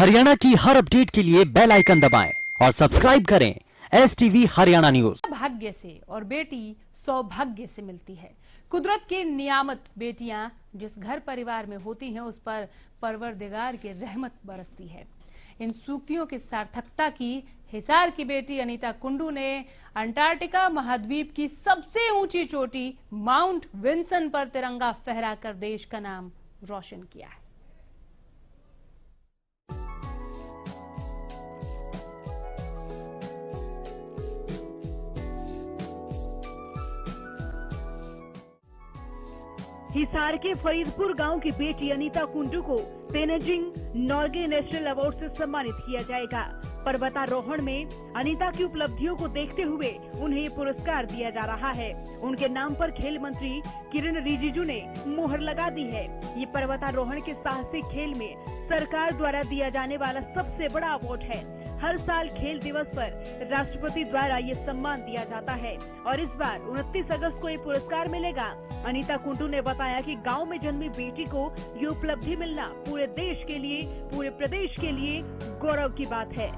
हरियाणा की हर अपडेट के लिए बेल आइकन दबाएं और सब्सक्राइब करें STV हरियाणा न्यूज। भाग्य से और बेटी सौभाग्य से मिलती है। कुदरत की नियामत बेटियां जिस घर परिवार में होती हैं उस पर परवरदिगार की रहमत बरसती है। इन सूक्तियों की सार्थकता की हिसार की बेटी अनीता कुंडू ने अंटार्कटिका महाद्वीप की सबसे ऊंची चोटी माउंट विंसन पर तिरंगा फहराकर देश का नाम रोशन किया है। हिसार के फरीदपुर गांव की बेटी अनीता कुंडू को तेनजिंग नॉर्गे नेशनल अवार्ड से सम्मानित किया जाएगा। पर्वतारोहण में अनीता की उपलब्धियों को देखते हुए उन्हें ये पुरस्कार दिया जा रहा है। उनके नाम पर खेल मंत्री किरण रिजिजू ने मुहर लगा दी है। ये पर्वतारोहण के साहसिक खेल में सरकार द्वारा दिया जाने वाला सबसे बड़ा अवार्ड है। हर साल खेल दिवस पर राष्ट्रपति द्वारा ये सम्मान दिया जाता है और इस बार 29 अगस्त को ये पुरस्कार मिलेगा। अनीता कुंडू ने बताया कि गांव में जन्मी बेटी को ये उपलब्धि मिलना पूरे देश के लिए, पूरे प्रदेश के लिए गौरव की बात है।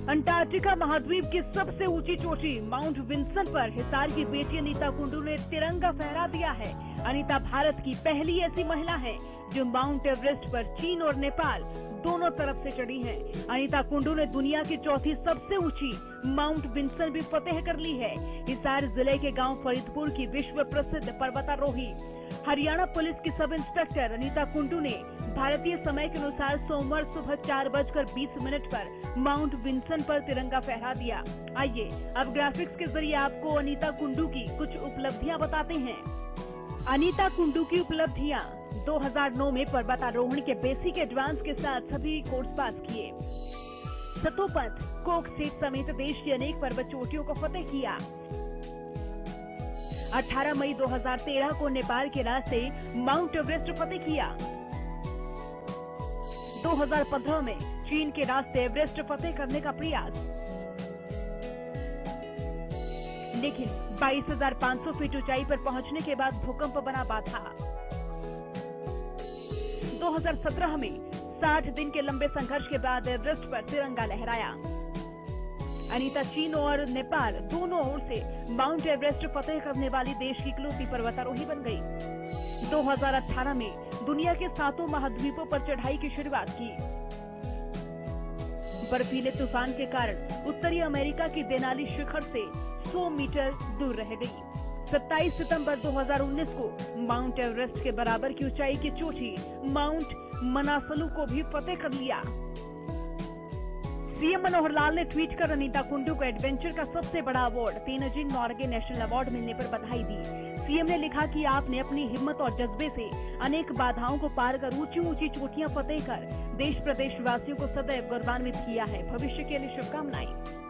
अंटार्कटिका महाद्वीप की सबसे ऊंची चोटी माउंट विंसन पर हिसार की बेटी अनीता कुंडू ने तिरंगा फहरा दिया है। अनीता भारत की पहली ऐसी महिला है जो माउंट एवरेस्ट पर चीन और नेपाल दोनों तरफ से चढ़ी है। अनीता कुंडू ने दुनिया की चौथी सबसे ऊंची माउंट विंसन भी फतेह कर ली है। हिसार जिले के गांव फरीदपुर की विश्व प्रसिद्ध पर्वतारोही हरियाणा पुलिस की सब इंस्पेक्टर अनीता कुंडू ने भारतीय समय के अनुसार सोमवार सुबह 4:20 पर माउंट विंसन पर तिरंगा फहरा दिया। आइए अब ग्राफिक्स के जरिए आपको अनीता कुंडू की कुछ उपलब्धियां बताते हैं। अनीता कुंडू की उपलब्धियां 2009 में पर्वतारोहण के बेसिक एडवांस के साथ सभी कोर्स पास किए। सतोपंथ, कोक स्टेट समेत देश की अनेक पर्वत चोटियों को फतेह किया। 18 मई 2013 को नेपाल के रास्ते माउंट एवरेस्ट फतेह किया। 2015 में चीन के रास्ते एवरेस्ट फतेह करने का प्रयास, लेकिन 22,500 फीट ऊंचाई पर पहुंचने के बाद भूकंप बना बाधा। 2017 में 60 दिन के लंबे संघर्ष के बाद एवरेस्ट पर तिरंगा लहराया। अनीता चीन और नेपाल दोनों ओर से माउंट एवरेस्ट फतेह करने वाली देश की इकलौती पर्वतारोही बन गई। 2018 में दुनिया के 7 महाद्वीपों पर चढ़ाई की शुरुआत की। बर्फीले तूफान के कारण उत्तरी अमेरिका की देनाली शिखर से 100 मीटर दूर रह गई। 27 सितंबर 2019 को माउंट एवरेस्ट के बराबर की ऊंचाई की चोटी माउंट मनासलू को भी फतेह कर लिया। सीएम मनोहर लाल ने ट्वीट कर अनीता कुंडू को एडवेंचर का सबसे बड़ा award Tenzing Norgay national award मिलने पर बधाई दी। सीएम ने लिखा कि आपने अपनी हिम्मत और जज्बे से अनेक बाधाओं को पार कर ऊंची ऊंची चोटियां फतेह कर देश प्रदेश वासियों को सदैव गौरवान्वित किया है। भविष्य के लिए शुभकामनाएं।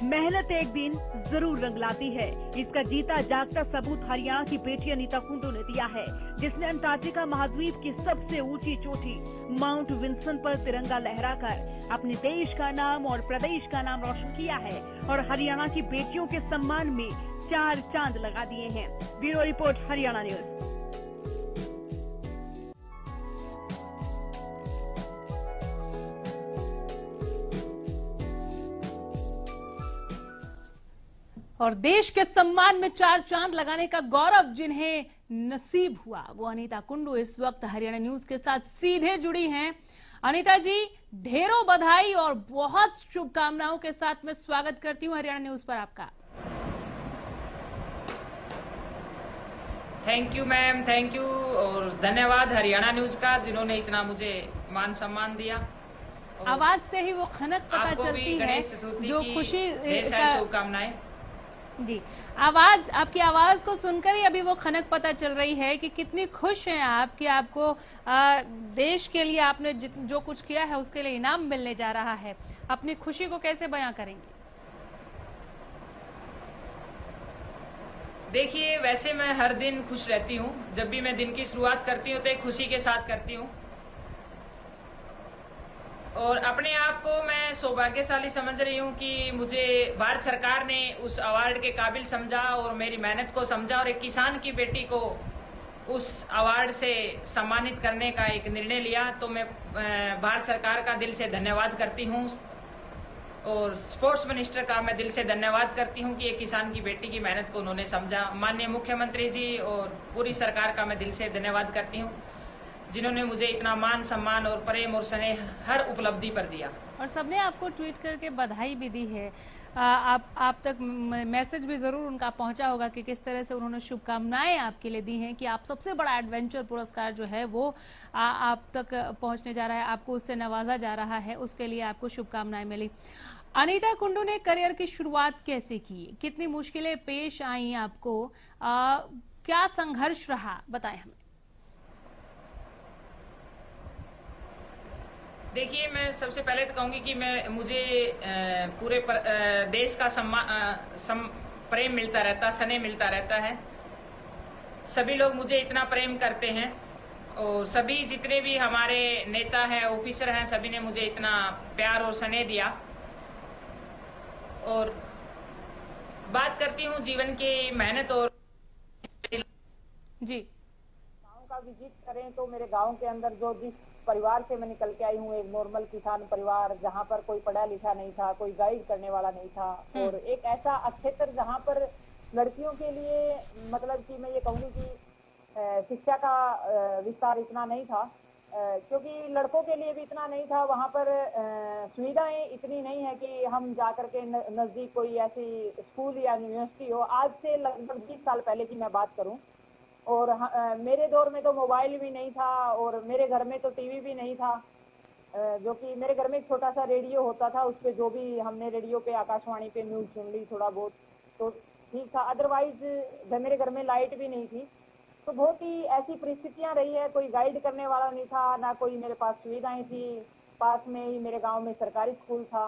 मेहनत एक दिन जरूर रंग लाती है। इसका जीता जागता सबूत हरियाणा की बेटी अनीता कुंडू ने दिया है, जिसने अंटार्कटिका महाद्वीप की सबसे ऊंची चोटी माउंट विंसन पर तिरंगा लहराकर अपने देश का नाम और प्रदेश का नाम रोशन किया है और हरियाणा की बेटियों के सम्मान में 4 चांद लगा दिए हैं। Bureau report, Haryana news. और देश के सम्मान में 4 चांद लगाने का गौरव जिन्हें नसीब हुआ वो अनीता कुंडू इस वक्त हरियाणा न्यूज के साथ सीधे जुड़ी हैं। अनीता जी, ढेरों बधाई और बहुत शुभकामनाओं के साथ मैं स्वागत करती हूं हरियाणा न्यूज पर आपका। Thank you ma'am, thank you और धन्यवाद हरियाणा न्यूज का जिन्होंने इतना मुझे मान सम्मान दिया। आवाज से ही वो खनक पता चलती है, जो खुशी का शुभकामनाएं। जी, आवाज, आपकी आवाज को सुनकर ही अभी वो खनक पता चल रही है कि कितनी खुश हैं आप कि आपको देश के लिए आपने जो कुछ किया है उसके लिए इनाम मिलने जा रहा है। अपनी खुशी को कैसे बयां करेंगे? देखिए, वैसे मैं हर दिन खुश रहती हूँ। जब भी मैं दिन की शुरुआत करती हूँ तो एक खुशी के साथ करती हूँ और अपने आप को मैं सौभाग्यशाली समझ रही हूँ कि मुझे भारत सरकार ने उस अवार्ड के काबिल समझा और मेरी मेहनत को समझा और एक किसान की बेटी को उस अवार्ड से सम्मानित करने का एक निर्णय लिया। तो मैं भारत सरकार का दिल से धन्यवाद करती हूँ और स्पोर्ट्स मिनिस्टर का मैं दिल से धन्यवाद करती हूँ कि एक किसान की बेटी की मेहनत को उन्होंने समझा। माननीय मुख्यमंत्री जी और पूरी सरकार का मैं दिल से धन्यवाद करती हूँ जिन्होंने मुझे इतना मान सम्मान और प्रेम और स्नेह हर उपलब्धि पर दिया। और सबने आपको ट्वीट करके बधाई भी दी है। आप तक मैसेज भी जरूर उनका पहुंचा होगा कि किस तरह से उन्होंने शुभकामनाएं आपके लिए दी हैं कि आप सबसे बड़ा एडवेंचर पुरस्कार जो है वो आप तक पहुंचने जा रहा है, आपको उससे नवाजा जा रहा है, उसके लिए आपको शुभकामनाएं मिली। अनीता कुंडू ने करियर की शुरुआत कैसे की, कितनी मुश्किलें पेश आई आपको, क्या संघर्ष रहा, बताएं हमें। देखिए, मैं सबसे पहले तो कहूंगी कि मुझे पूरे देश का प्रेम मिलता रहता, स्नेह मिलता रहता है। सभी लोग मुझे इतना प्रेम करते हैं और सभी जितने भी हमारे नेता हैं, ऑफिसर हैं, सभी ने मुझे इतना प्यार और स्नेह दिया। और बात करती हूँ जीवन की मेहनत और जी, गांव का विजिट करें तो मेरे गांव के अंदर जो जिस परिवार से मैं निकल के आई हूँ, एक नॉर्मल किसान परिवार, जहाँ पर कोई पढ़ा लिखा नहीं था, कोई गाइड करने वाला नहीं था और एक ऐसा क्षेत्र जहाँ पर लड़कियों के लिए मतलब कि मैं ये कहूँगी कि शिक्षा का विस्तार इतना नहीं था, क्योंकि लड़कों के लिए भी इतना नहीं था। वहाँ पर सुविधाएं इतनी नहीं है कि हम जाकर के नजदीक कोई ऐसी स्कूल या यूनिवर्सिटी हो। आज से लगभग 20 साल पहले की मैं बात करूँ और मेरे दौर में तो मोबाइल भी नहीं था और मेरे घर में तो टीवी भी नहीं था, जो कि मेरे घर में एक छोटा सा रेडियो होता था, उस पर जो भी हमने रेडियो पे आकाशवाणी पे न्यूज सुन ली थोड़ा बहुत तो ठीक था, अदरवाइज मेरे घर में लाइट भी नहीं थी। तो बहुत ही ऐसी परिस्थितियां रही है, कोई गाइड करने वाला नहीं था, ना कोई मेरे पास सुविधाएं थी। पास में ही मेरे गाँव में सरकारी स्कूल था,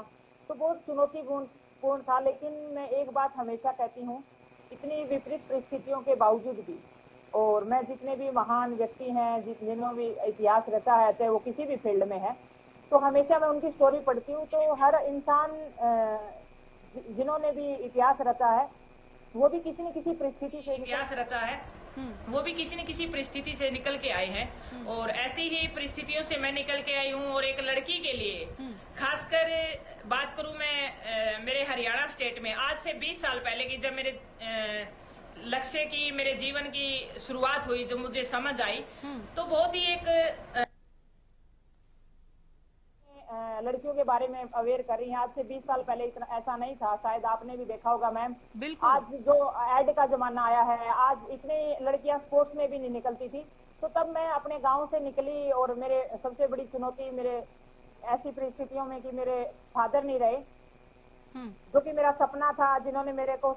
तो बहुत चुनौतीपूर्ण था। लेकिन मैं एक बात हमेशा कहती हूँ, इतनी विपरीत परिस्थितियों के बावजूद भी, और मैं जितने भी महान व्यक्ति हैं, जिन्होंने भी इतिहास रचा है, चाहे वो किसी भी फील्ड में है, तो हमेशा मैं उनकी स्टोरी पढ़ती हूँ। तो हर इंसान जिन्होंने भी इतिहास रचा है वो भी किसी न किसी परिस्थिति से इतिहास रचा है, वो भी किसी न किसी परिस्थिति से निकल के आए हैं और ऐसी ही परिस्थितियों से मैं निकल के आई हूँ। और एक लड़की के लिए खासकर बात करूँ मैं मेरे हरियाणा स्टेट में आज से 20 साल पहले की जब मेरे लक्ष्य की, मेरे जीवन की शुरुआत हुई, जब मुझे समझ आई, तो बहुत ही एक लड़कियों के बारे में अवेयर कर रही हैं। आज से 20 साल पहले इतना ऐसा नहीं था, शायद आपने भी देखा होगा मैम। आज जो एड का जमाना आया है, आज इतनी लड़कियां स्पोर्ट्स में भी नहीं निकलती थी। तो तब मैं अपने गांव से निकली और मेरे सबसे बड़ी चुनौती मेरे ऐसी परिस्थितियों में कि मेरे फादर नहीं रहे, जो कि मेरा सपना था, जिन्होंने मेरे को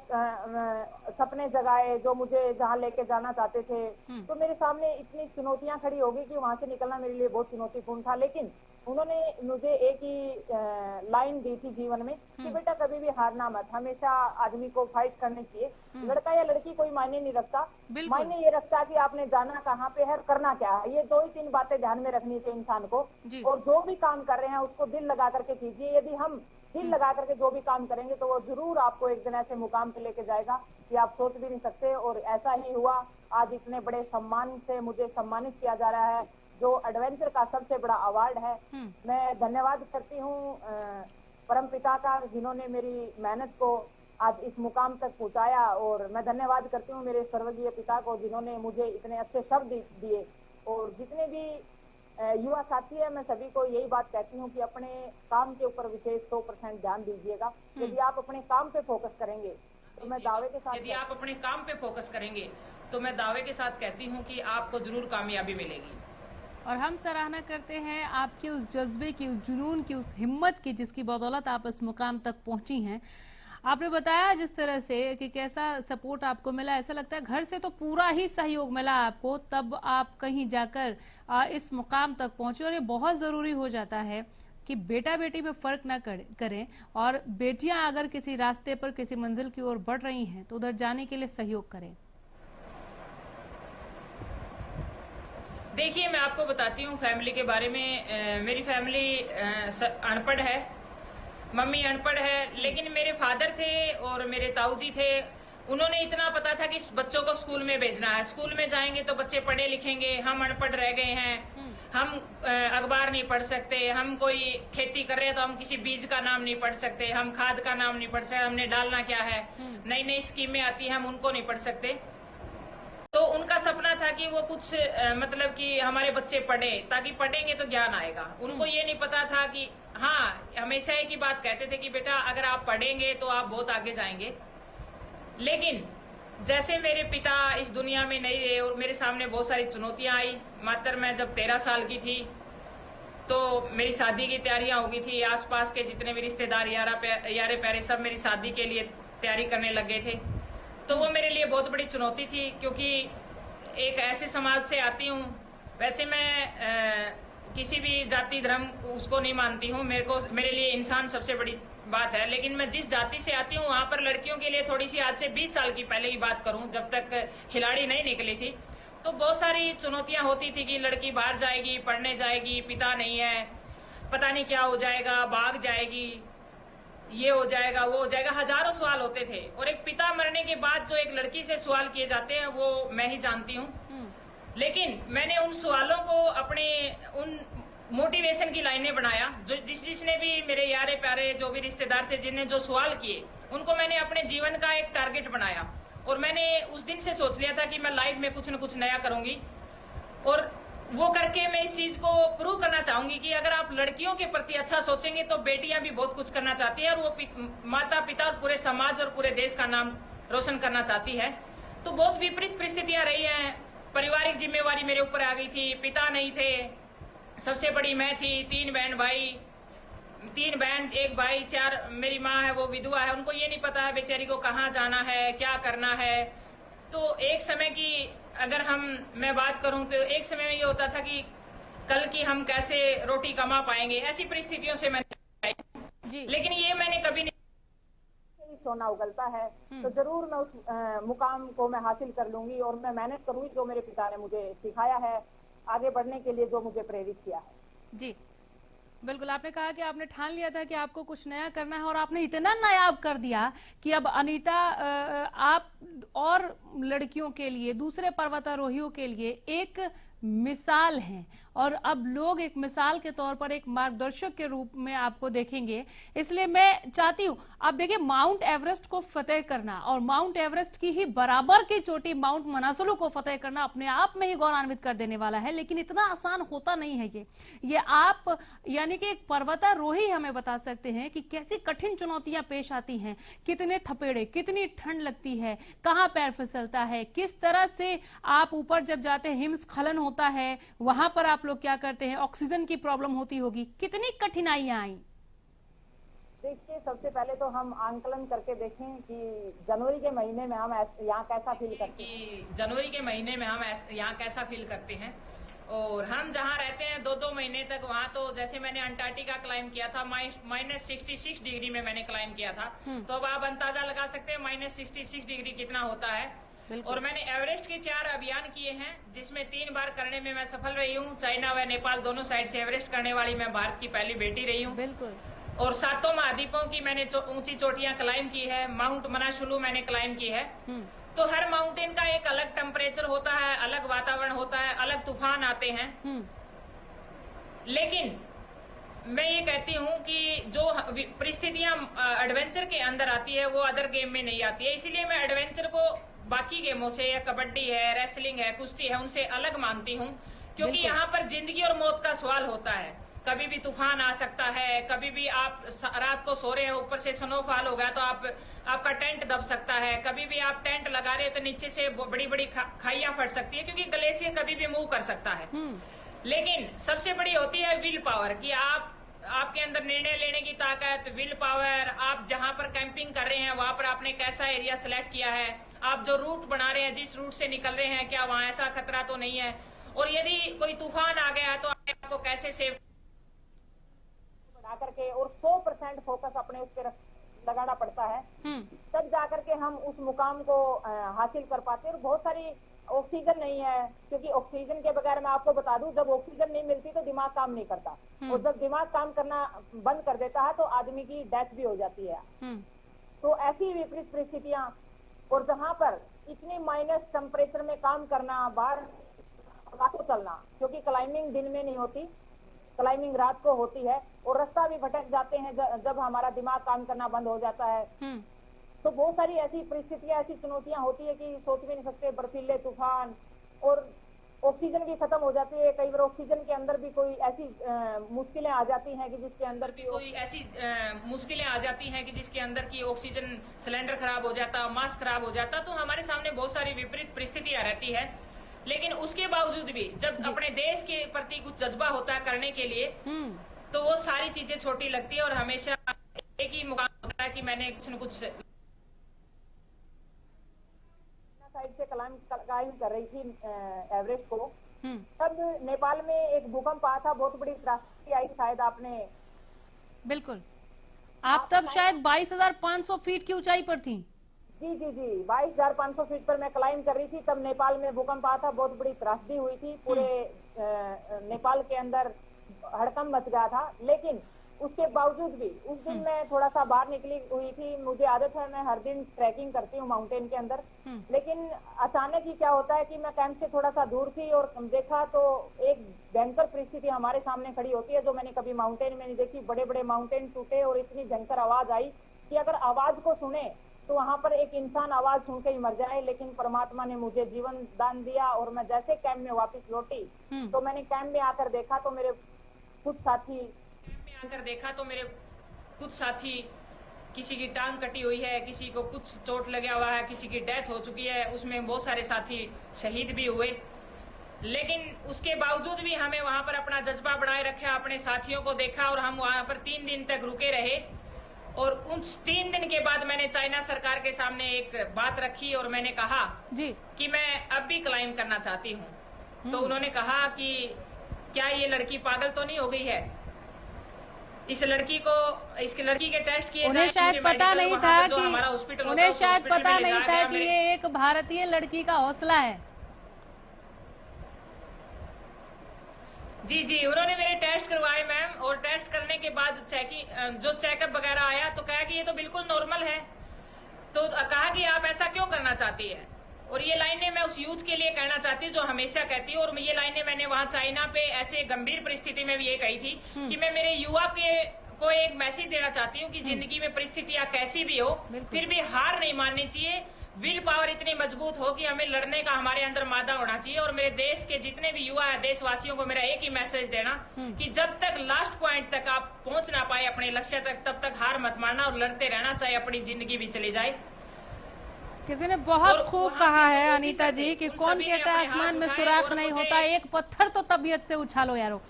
सपने जगाए, जो मुझे जहाँ लेके जाना चाहते थे। तो मेरे सामने इतनी चुनौतियां खड़ी हो गई कि वहां से निकलना मेरे लिए बहुत चुनौतीपूर्ण था। लेकिन उन्होंने मुझे एक ही लाइन दी थी जीवन में कि बेटा कभी भी हारना मत, हमेशा आदमी को फाइट करनी चाहिए। लड़का या लड़की कोई मायने नहीं रखता, मायने ये रखता कि आपने जाना कहाँ पे है, करना क्या है। ये 2 ही 3 बातें ध्यान में रखनी चाहिए इंसान को। और जो भी काम कर रहे हैं उसको दिल लगा करके कीजिए। यदि हम दिल लगा करके जो भी काम करेंगे तो वो जरूर आपको एक दिन ऐसे मुकाम पे लेके जाएगा कि आप सोच भी नहीं सकते। और ऐसा ही हुआ, आज इतने बड़े सम्मान से मुझे सम्मानित किया जा रहा है, जो एडवेंचर का सबसे बड़ा अवार्ड है। मैं धन्यवाद करती हूँ परमपिता का, जिन्होंने मेरी मेहनत को आज इस मुकाम तक पहुंचाया। और मैं धन्यवाद करती हूँ मेरे स्वर्गीय पिता को, जिन्होंने मुझे इतने अच्छे शब्द दिए। और जितने भी युवा साथी है, मैं सभी को यही बात कहती हूँ कि अपने काम के ऊपर विशेष 100% ध्यान दीजिएगा। यदि आप अपने काम पे फोकस करेंगे तो मैं दावे के साथ, यदि आप अपने काम पे फोकस करेंगे तो मैं दावे के साथ कहती हूँ कि आपको जरूर कामयाबी मिलेगी। और हम सराहना करते हैं आपके उस जज्बे की, उस जुनून की, उस हिम्मत की, जिसकी बदौलत आप इस मुकाम तक पहुंची हैं। आपने बताया जिस तरह से कि कैसा सपोर्ट आपको मिला, ऐसा लगता है घर से तो पूरा ही सहयोग मिला आपको, तब आप कहीं जाकर इस मुकाम तक पहुंचे। और ये बहुत जरूरी हो जाता है कि बेटा बेटी में फर्क ना करें और बेटियां अगर किसी रास्ते पर किसी मंजिल की ओर बढ़ रही हैं तो उधर जाने के लिए सहयोग करें। देखिए, मैं आपको बताती हूँ फैमिली के बारे में। मेरी फैमिली अनपढ़ है, मम्मी अनपढ़ है, लेकिन मेरे फादर थे और मेरे ताऊजी थे। उन्होंने इतना पता था कि बच्चों को स्कूल में भेजना है, स्कूल में जाएंगे तो बच्चे पढ़े लिखेंगे। हम अनपढ़ रह गए हैं, हम अखबार नहीं पढ़ सकते, हम कोई खेती कर रहे हैं तो हम किसी बीज का नाम नहीं पढ़ सकते, हम खाद का नाम नहीं पढ़ सकते, हमने डालना क्या है, नई नई स्कीमें आती हैं हम उनको नहीं पढ़ सकते। तो उनका सपना था कि वो कुछ मतलब कि हमारे बच्चे पढ़े, ताकि पढ़ेंगे तो ज्ञान आएगा। उनको ये नहीं पता था कि हाँ, हमेशा एक ही बात कहते थे कि बेटा अगर आप पढ़ेंगे तो आप बहुत आगे जाएंगे। लेकिन जैसे मेरे पिता इस दुनिया में नहीं रहे और मेरे सामने बहुत सारी चुनौतियां आई। मात्र मैं जब 13 साल की थी तो मेरी शादी की तैयारियां हो गई थी। आसपास के जितने भी रिश्तेदार यारे प्यारे सब मेरी शादी के लिए तैयारी करने लग गए थे। तो वो मेरे लिए बहुत बड़ी चुनौती थी, क्योंकि एक ऐसे समाज से आती हूँ। वैसे मैं किसी भी जाति धर्म उसको नहीं मानती हूँ, मेरे लिए इंसान सबसे बड़ी बात है। लेकिन मैं जिस जाति से आती हूँ वहां पर लड़कियों के लिए थोड़ी सी, आज से 20 साल की पहले की बात करूं, जब तक खिलाड़ी नहीं निकली थी, तो बहुत सारी चुनौतियां होती थी कि लड़की बाहर जाएगी, पढ़ने जाएगी, पिता नहीं है, पता नहीं क्या हो जाएगा, भाग जाएगी, ये हो जाएगा, वो हो जाएगा, हजारों सवाल होते थे। और एक पिता मरने के बाद जो एक लड़की से सवाल किए जाते हैं वो मैं ही जानती हूँ। लेकिन मैंने उन सवालों को अपने उन मोटिवेशन की लाइनें बनाया। जो जिसने भी मेरे यारे प्यारे जो भी रिश्तेदार थे जिन्हें जो सवाल किए, उनको मैंने अपने जीवन का एक टारगेट बनाया। और मैंने उस दिन से सोच लिया था कि मैं लाइफ में कुछ न कुछ नया करूंगी, और वो करके मैं इस चीज को प्रूव करना चाहूंगी कि अगर आप लड़कियों के प्रति अच्छा सोचेंगे तो बेटियां भी बहुत कुछ करना चाहती है, और वो माता पिता और पूरे समाज और पूरे देश का नाम रोशन करना चाहती है। तो बहुत विपरीत परिस्थितियां रही हैं। पारिवारिक जिम्मेवारी मेरे ऊपर आ गई थी, पिता नहीं थे, सबसे बड़ी मैं थी, 3 बहन भाई, 3 बहन 1 भाई, 4 मेरी माँ है वो विधवा है, उनको ये नहीं पता है बेचारी को कहाँ जाना है, क्या करना है। तो एक समय की अगर मैं बात करूं तो एक समय में ये होता था कि कल की हम कैसे रोटी कमा पाएंगे, ऐसी परिस्थितियों से मैंने जी। लेकिन ये मैंने कभी नहीं, सोना उगलता है तो जरूर मैं उस मुकाम को मैं हासिल कर लूंगी, और मैं मेहनत करूंगी जो मेरे पिता ने मुझे सिखाया है आगे बढ़ने के लिए, जो मुझे प्रेरित किया है। जी बिल्कुल, आपने कहा कि आपने ठान लिया था कि आपको कुछ नया करना है, और आपने इतना नायाब कर दिया कि अब अनीता आप और लड़कियों के लिए, दूसरे पर्वतारोहियों के लिए एक मिसाल हैं, और अब लोग एक मिसाल के तौर पर एक मार्गदर्शक के रूप में आपको देखेंगे। इसलिए मैं चाहती हूं, आप देखिए, माउंट एवरेस्ट को फतेह करना और माउंट एवरेस्ट की ही बराबर की चोटी माउंट मनासलू को फतेह करना अपने आप में ही गौरवान्वित कर देने वाला है, लेकिन इतना आसान होता नहीं है ये आप यानी कि एक पर्वतारोही हमें बता सकते हैं कि कैसी कठिन चुनौतियां पेश आती हैं, कितने थपेड़े, कितनी ठंड लगती है, कहां पैर फिसलता है, किस तरह से आप ऊपर जब जाते हैं हिमस्खलन होता है, वहां पर आप लोग क्या करते हैं, ऑक्सीजन की प्रॉब्लम होती होगी, कितनी कठिनाइयां आई। देखिए, सबसे पहले तो हम आंकलन करके देखें कि जनवरी के महीने में हम यहाँ कैसा फील करते हैं। जनवरी के महीने में हम यहाँ कैसा फील करते हैं, और हम जहाँ रहते हैं 2-2 महीने तक, वहाँ तो जैसे मैंने अंटार्कटिका क्लाइम किया था, -66 डिग्री में मैंने क्लाइम किया था, तो अब आप अंदाजा लगा सकते हैं -66 डिग्री कितना होता है। और मैंने एवरेस्ट के 4 अभियान किए हैं, जिसमें 3 बार करने में मैं सफल रही हूँ। चाइना व नेपाल दोनों साइड से एवरेस्ट करने वाली मैं भारत की पहली बेटी रही हूँ। बिल्कुल। और 7 महाद्वीपों की मैंने ऊंची चोटियां क्लाइम की है। माउंट मनासुलू मैंने क्लाइम की है। तो हर माउंटेन का एक अलग टेम्परेचर होता है, अलग वातावरण होता है, अलग तूफान आते हैं। लेकिन मैं ये कहती हूँ कि जो परिस्थितियां एडवेंचर के अंदर आती है वो अदर गेम में नहीं आती है। इसीलिए मैं एडवेंचर को बाकी गेमों से, या कबड्डी है, रेसलिंग है, कुश्ती है, उनसे अलग मानती हूँ, क्योंकि यहाँ पर जिंदगी और मौत का सवाल होता है। कभी भी तूफान आ सकता है, कभी भी आप रात को सो रहे हैं, ऊपर से स्नोफॉल हो गया तो आपका टेंट दब सकता है, कभी भी आप टेंट लगा रहे हैं तो नीचे से बड़ी बड़ी खाइयां फट सकती है, क्योंकि ग्लेशियर कभी भी मूव कर सकता है। लेकिन सबसे बड़ी होती है विल पावर, कि आपके अंदर निर्णय लेने की ताकत, विल पावर। आप जहां पर कैंपिंग कर रहे हैं वहां पर आपने कैसा एरिया सेलेक्ट किया है, आप जो रूट बना रहे हैं, जिस रूट से निकल रहे हैं, क्या वहां ऐसा खतरा तो नहीं है, और यदि कोई तूफान आ गया तो आपको कैसे सेव जाकर के और 100% फोकस अपने उस पर लगाना पड़ता है, तब जाकर के हम उस मुकाम को हासिल कर पाते हैं। और बहुत सारी ऑक्सीजन नहीं है, क्योंकि ऑक्सीजन के बगैर मैं आपको बता दूं, जब ऑक्सीजन नहीं मिलती तो दिमाग काम नहीं करता, और जब दिमाग काम करना बंद कर देता है तो आदमी की डेथ भी हो जाती है। तो ऐसी विपरीत परिस्थितियां, और जहां पर इतनी माइनस टेम्परेचर में काम करना, बाहर रात को चलना, क्योंकि क्लाइंबिंग दिन में नहीं होती, क्लाइंबिंग रात को होती है, और रास्ता भी भटक जाते हैं जब हमारा दिमाग काम करना बंद हो जाता है। तो बहुत सारी ऐसी परिस्थितियां, ऐसी चुनौतियां होती है कि सोच भी नहीं सकते। बर्फीले तूफान, और ऑक्सीजन भी खत्म हो जाती है। कई बार ऑक्सीजन के अंदर भी कोई ऐसी मुश्किलें आ जाती हैं कि जिसके अंदर भी कोई ऐसी मुश्किलें आ जाती हैं कि जिसके अंदर की ऑक्सीजन सिलेंडर खराब हो जाता, मास्क खराब हो जाता, तो हमारे सामने बहुत सारी विपरीत परिस्थितियां रहती है। लेकिन उसके बावजूद भी जब अपने देश के प्रति कुछ जज्बा होता है करने के लिए, तो वो सारी चीजें छोटी लगती है, और हमेशा एक ही मुकाम होता है कि मैंने कुछ न कुछ साइड से क्लाइंब कर रही थी एवरेस्ट को, तब नेपाल में एक भूकंप आया था, बहुत बड़ी त्रासदी आई, शायद आपने। बिल्कुल, आप तब शायद 22,500 फीट की ऊंचाई पर थी। जी 22,500 फीट पर मैं क्लाइंब कर रही थी, तब नेपाल में भूकंप आया था, बहुत बड़ी त्रासदी हुई थी, पूरे नेपाल के अंदर हड़कंप मच गया था। लेकिन उसके बावजूद भी उस दिन मैं थोड़ा सा बाहर निकली हुई थी। मुझे आदत है, मैं हर दिन ट्रैकिंग करती हूँ माउंटेन के अंदर, लेकिन अचानक ही क्या होता है कि मैं कैंप से थोड़ा सा दूर थी और देखा तो एक भयंकर परिस्थिति हमारे सामने खड़ी होती है, जो मैंने कभी माउंटेन में नहीं देखी। बड़े बड़े माउंटेन टूटे और इतनी भयंकर आवाज आई कि अगर आवाज को सुने तो वहां पर एक इंसान आवाज सुन के ही मर जाए। लेकिन परमात्मा ने मुझे जीवन दान दिया, और मैं जैसे कैंप में वापस लौटी तो मैंने कैंप में आकर देखा तो मेरे कुछ साथी किसी की टांग कटी हुई है, किसी को कुछ चोट लगा हुआ है, किसी की डेथ हो चुकी है, उसमें बहुत सारे साथी शहीद भी हुए। लेकिन उसके बावजूद भी हमें वहां पर अपना जज्बा बनाए रखा, अपने साथियों को देखा, और हम वहां पर 3 दिन तक रुके रहे। और उन 3 दिन के बाद मैंने चाइना सरकार के सामने एक बात रखी, और मैंने कहा जी कि मैं अब भी क्लाइंब करना चाहती हूँ। तो उन्होंने कहा कि क्या ये लड़की पागल तो नहीं हो गई है, इस लड़की के टेस्ट किए उन्हें शायद पता नहीं था कि ये एक भारतीय लड़की का हौसला है। जी, उन्होंने मेरे टेस्ट करवाए मैम, और टेस्ट करने के बाद जो चेकअप वगैरह आया तो कहा कि ये तो बिल्कुल नॉर्मल है। तो कहा कि आप ऐसा क्यों करना चाहती है। और ये लाइनें मैं उस यूथ के लिए कहना चाहती हूँ जो हमेशा कहती हूँ, और ये लाइनें मैंने वहाँ चाइना पे ऐसे गंभीर परिस्थिति में भी ये कही थी कि मैं मेरे युवा को एक मैसेज देना चाहती हूँ कि जिंदगी में परिस्थितियां कैसी भी हो, फिर भी हार नहीं माननी चाहिए। विल पावर इतनी मजबूत हो कि हमें लड़ने का हमारे अंदर मादा होना चाहिए। और मेरे देश के जितने भी युवा है, देशवासियों को मेरा एक ही मैसेज देना कि जब तक लास्ट पॉइंट तक आप पहुंच ना पाए अपने लक्ष्य तक, तब तक हार मत मानना और लड़ते रहना, चाहे अपनी जिंदगी भी चली जाए। किसी ने बहुत खूब कहा है अनीता जी कि कौन कहता है आसमान में सुराख नहीं होता, एक पत्थर तो तबीयत से उछालो यारो।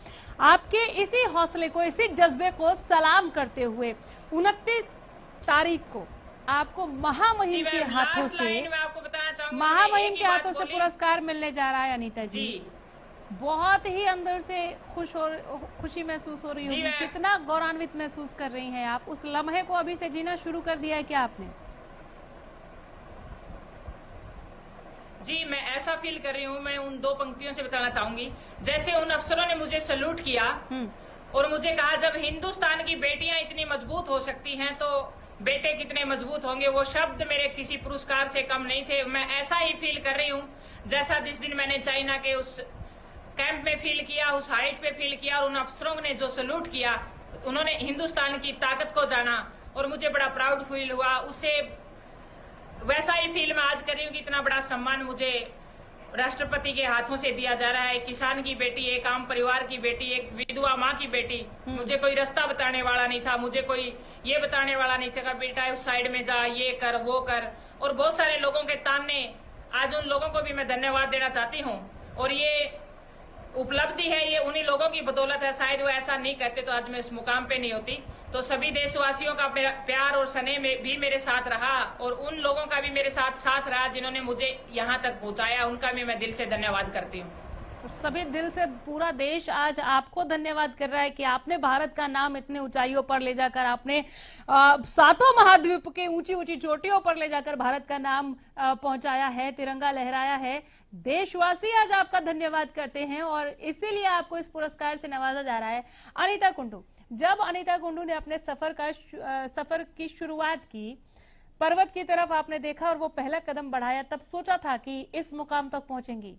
आपके इसी हौसले को, इसी जज्बे को सलाम करते हुए 29 तारीख को आपको महामहिम के हाथों से पुरस्कार मिलने जा रहा है। अनीता जी, बहुत ही अंदर से खुशी महसूस हो रही है, कितना गौरवान्वित महसूस कर रही हैं आप? उस लम्हे को अभी से जीना शुरू कर दिया है क्या आपने? जी, मैं ऐसा फील कर रही हूँ। मैं उन 2 पंक्तियों से बताना चाहूंगी। जैसे उन अफसरों ने मुझे सैल्यूट किया और मुझे कहा जब हिंदुस्तान की बेटियां इतनी मजबूत हो सकती हैं तो बेटे कितने मजबूत होंगे। वो शब्द मेरे किसी पुरस्कार से कम नहीं थे। मैं ऐसा ही फील कर रही हूँ जैसा जिस दिन मैंने चाइना के उस कैंप में फील किया, उस हाइट पे फील किया, और उन अफसरों ने जो सैल्यूट किया, उन्होंने हिंदुस्तान की ताकत को जाना और मुझे बड़ा प्राउड फील हुआ। उससे वैसा ही फील मैं आज कर रही हूँ कि इतना बड़ा सम्मान मुझे राष्ट्रपति के हाथों से दिया जा रहा है। किसान की बेटी, एक आम परिवार की बेटी, एक विधवा माँ की बेटी। मुझे कोई रास्ता बताने वाला नहीं था, मुझे कोई ये बताने वाला नहीं था कि बेटा उस साइड में जा, ये कर, वो कर। और बहुत सारे लोगों के ताने, आज उन लोगों को भी मैं धन्यवाद देना चाहती हूँ। और ये उपलब्धि है, ये उन्हीं लोगों की बदौलत है। शायद वो ऐसा नहीं कहते तो आज मैं इस मुकाम पे नहीं होती। तो सभी देशवासियों का प्यार और स्नेह में भी मेरे साथ रहा, और उन लोगों का भी मेरे साथ रहा जिन्होंने मुझे यहाँ तक पहुँचाया, उनका भी मैं दिल से धन्यवाद करती हूँ। सभी दिल से पूरा देश आज आपको धन्यवाद कर रहा है कि आपने भारत का नाम इतनी ऊंचाइयों पर ले जाकर, आपने सातों महाद्वीप के ऊंची ऊंची चोटियों पर ले जाकर भारत का नाम पहुंचाया है, तिरंगा लहराया है। देशवासी आज आपका धन्यवाद करते हैं और इसीलिए आपको इस पुरस्कार से नवाजा जा रहा है। अनीता कुंडू, जब अनीता कुंडू ने अपने सफर की शुरुआत की, पर्वत की तरफ आपने देखा और वो पहला कदम बढ़ाया, तब सोचा था कि इस मुकाम तक पहुंचेंगी,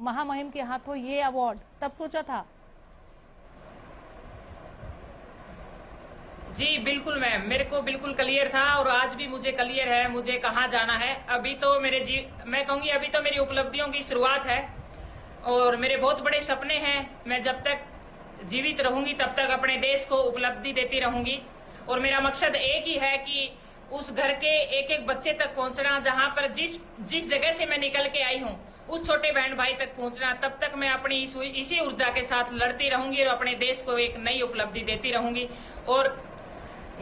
महामहिम के हाथों ये अवार्ड, तब सोचा था? जी बिल्कुल मैम, मेरे को बिल्कुल क्लियर था और आज भी मुझे क्लियर है मुझे कहाँ जाना है। अभी तो मैं कहूंगी अभी तो मेरी उपलब्धियों की शुरुआत है और मेरे बहुत बड़े सपने हैं। मैं जब तक जीवित रहूंगी तब तक अपने देश को उपलब्धि देती रहूंगी और मेरा मकसद एक ही है कि उस घर के एक एक बच्चे तक पहुंचना, जहां पर जिस जगह से मैं निकल के आई हूं उस छोटे बहन भाई तक पहुंचना। तब तक मैं अपनी इसी ऊर्जा के साथ लड़ती रहूंगी और अपने देश को एक नई उपलब्धि देती रहूंगी। और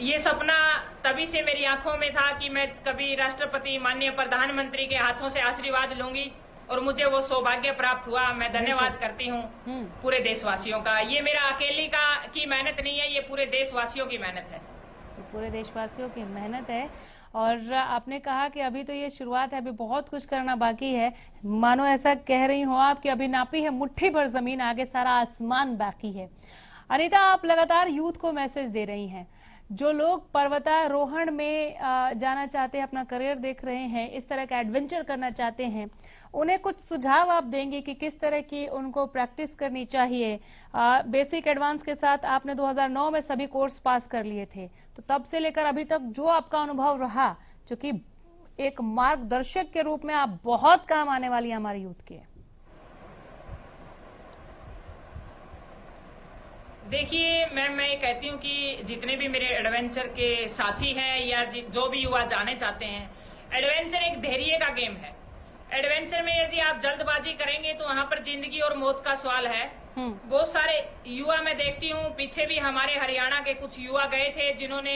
ये सपना तभी से मेरी आंखों में था कि मैं कभी राष्ट्रपति माननीय प्रधानमंत्री के हाथों से आशीर्वाद लूंगी और मुझे वो सौभाग्य प्राप्त हुआ। मैं धन्यवाद करती हूँ पूरे देशवासियों का। ये मेरा अकेली की मेहनत नहीं है, ये पूरे देशवासियों की मेहनत है। पूरे देशवासियों की मेहनत है। और आपने कहा कि अभी तो ये शुरुआत है, अभी बहुत कुछ करना बाकी है। मानो ऐसा कह रही हो आप कि अभी नापी है मुट्ठी भर जमीन, आगे सारा आसमान बाकी है। अनीता, आप लगातार यूथ को मैसेज दे रही हैं। जो लोग पर्वतारोहण में जाना चाहते हैं, अपना करियर देख रहे हैं, इस तरह का एडवेंचर करना चाहते हैं, उन्हें कुछ सुझाव आप देंगे कि किस तरह की उनको प्रैक्टिस करनी चाहिए? बेसिक एडवांस के साथ आपने 2009 में सभी कोर्स पास कर लिए थे, तो तब से लेकर अभी तक जो आपका अनुभव रहा, क्योंकि एक मार्गदर्शक के रूप में आप बहुत काम आने वाली है हमारे यूथ के। देखिए मैम, मैं ये कहती हूँ कि जितने भी मेरे एडवेंचर के साथी हैं या जो भी युवा जाने चाहते हैं, एडवेंचर एक धैर्य का गेम है। एडवेंचर में यदि आप जल्दबाजी करेंगे तो वहां पर जिंदगी और मौत का सवाल है। बहुत सारे युवा मैं देखती हूँ, पीछे भी हमारे हरियाणा के कुछ युवा गए थे जिन्होंने